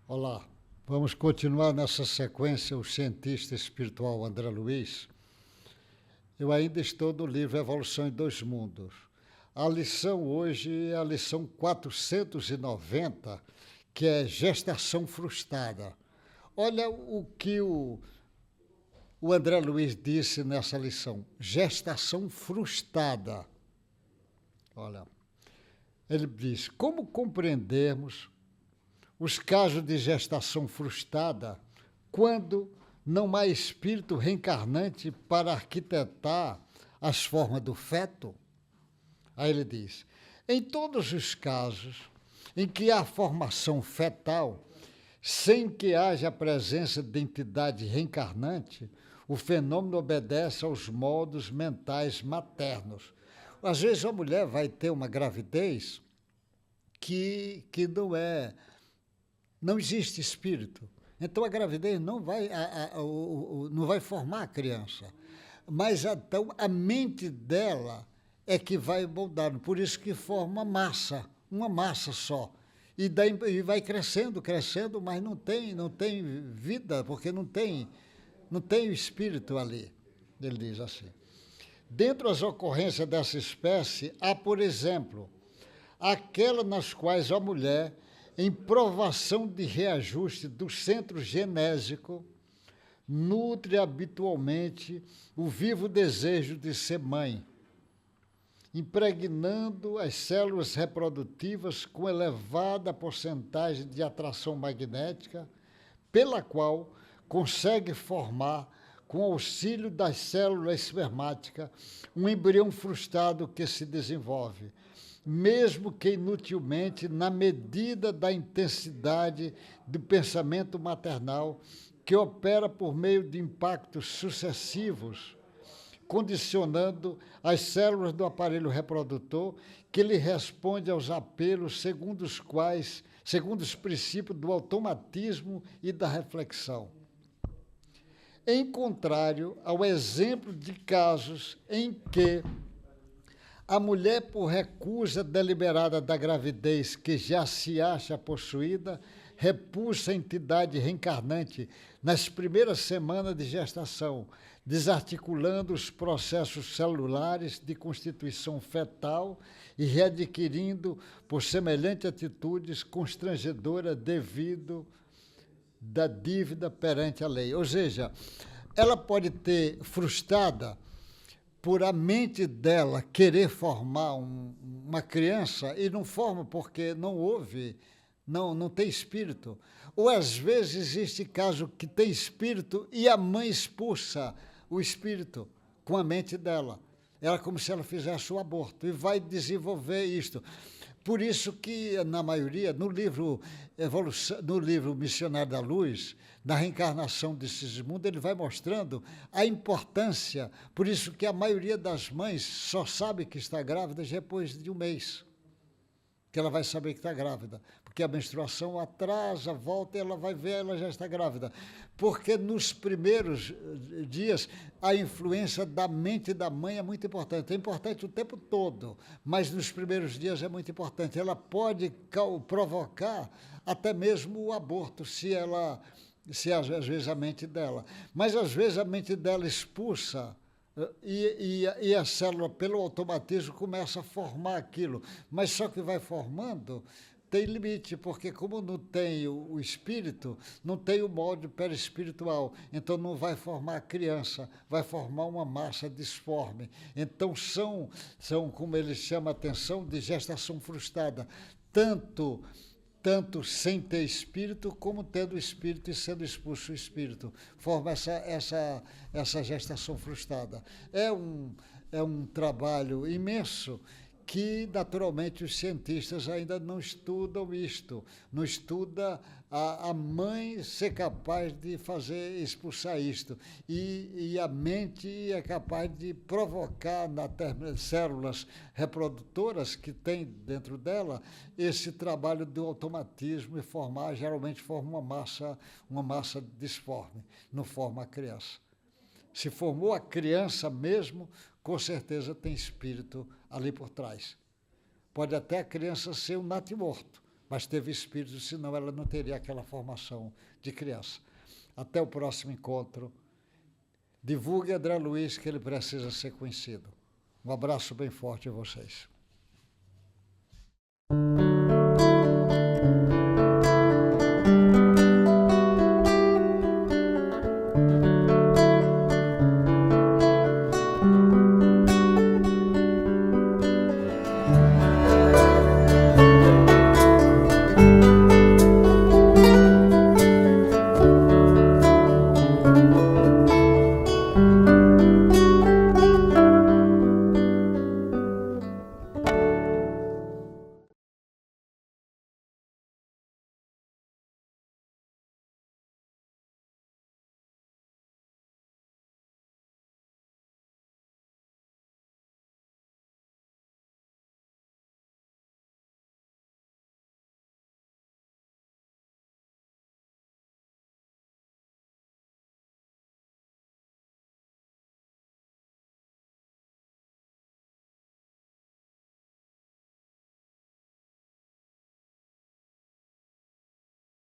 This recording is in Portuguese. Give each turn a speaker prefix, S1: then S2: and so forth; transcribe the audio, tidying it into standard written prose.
S1: Olá, vamos continuar nessa sequência, o cientista espiritual André Luiz. Eu ainda estou no livro Evolução em Dois Mundos. A lição hoje é a lição 490, que é gestação frustrada. Olha o que o André Luiz disse nessa lição, gestação frustrada. Olha, ele diz, como compreendermos os casos de gestação frustrada quando não há espírito reencarnante para arquitetar as formas do feto? Aí ele diz, em todos os casos em que há formação fetal, sem que haja a presença de entidade reencarnante, o fenômeno obedece aos modos mentais maternos. Às vezes a mulher vai ter uma gravidez que não existe espírito. Então a gravidez não vai formar a criança. Mas então a mente dela é que vai moldando. Por isso que forma uma massa só. E vai crescendo, mas não tem vida, porque não tem o espírito ali. Ele diz assim. Dentro das ocorrências dessa espécie, há, por exemplo, aquelas nas quais a mulher, em provação de reajuste do centro genésico, nutre habitualmente o vivo desejo de ser mãe, impregnando as células reprodutivas com elevada porcentagem de atração magnética, pela qual consegue formar, com auxílio das células espermáticas, um embrião frustrado que se desenvolve, mesmo que inutilmente, na medida da intensidade do pensamento maternal, que opera por meio de impactos sucessivos, condicionando as células do aparelho reprodutor, que lhe responde aos apelos segundo os princípios do automatismo e da reflexão. Em contrário ao exemplo de casos em que a mulher, por recusa deliberada da gravidez que já se acha possuída, repulsa a entidade reencarnante nas primeiras semanas de gestação, desarticulando os processos celulares de constituição fetal e readquirindo, por semelhante atitudes, constrangedora devido da dívida perante a lei. Ou seja, ela pode ter frustrada por a mente dela querer formar uma criança e não forma porque não houve, não tem espírito. Ou às vezes existe caso que tem espírito e a mãe expulsa o espírito com a mente dela. Era como se ela fizesse o aborto e vai desenvolver isto. Por isso que, na maioria, no livro Missionário da Luz, na reencarnação de Sigismundo, ele vai mostrando a importância, por isso que a maioria das mães só sabe que está grávida depois de um mês, que ela vai saber que está grávida, porque a menstruação atrasa, volta e ela vai ver, ela já está grávida. Porque nos primeiros dias, a influência da mente da mãe é muito importante. É importante o tempo todo, mas nos primeiros dias é muito importante. Ela pode provocar até mesmo o aborto, se às vezes a mente dela. Mas às vezes a mente dela expulsa e a célula, pelo automatismo, começa a formar aquilo. Mas só que vai formando tem limite, porque como não tem o espírito, não tem o molde perispiritual, então não vai formar criança, vai formar uma massa disforme. Então são como ele chama a atenção, de gestação frustrada, tanto sem ter espírito, como tendo espírito e sendo expulso o espírito. Forma essa gestação frustrada. É um trabalho imenso que, naturalmente, os cientistas ainda não estudam isto, não estuda a mãe ser capaz de expulsar isto, e a mente é capaz de provocar nas células reprodutoras que tem dentro dela esse trabalho do automatismo e geralmente forma uma massa disforme, não forma a criança. Se formou a criança mesmo, com certeza tem espírito ali por trás. Pode até a criança ser um natimorto, mas teve espírito, senão ela não teria aquela formação de criança. Até o próximo encontro. Divulgue André Luiz, que ele precisa ser conhecido. Um abraço bem forte a vocês.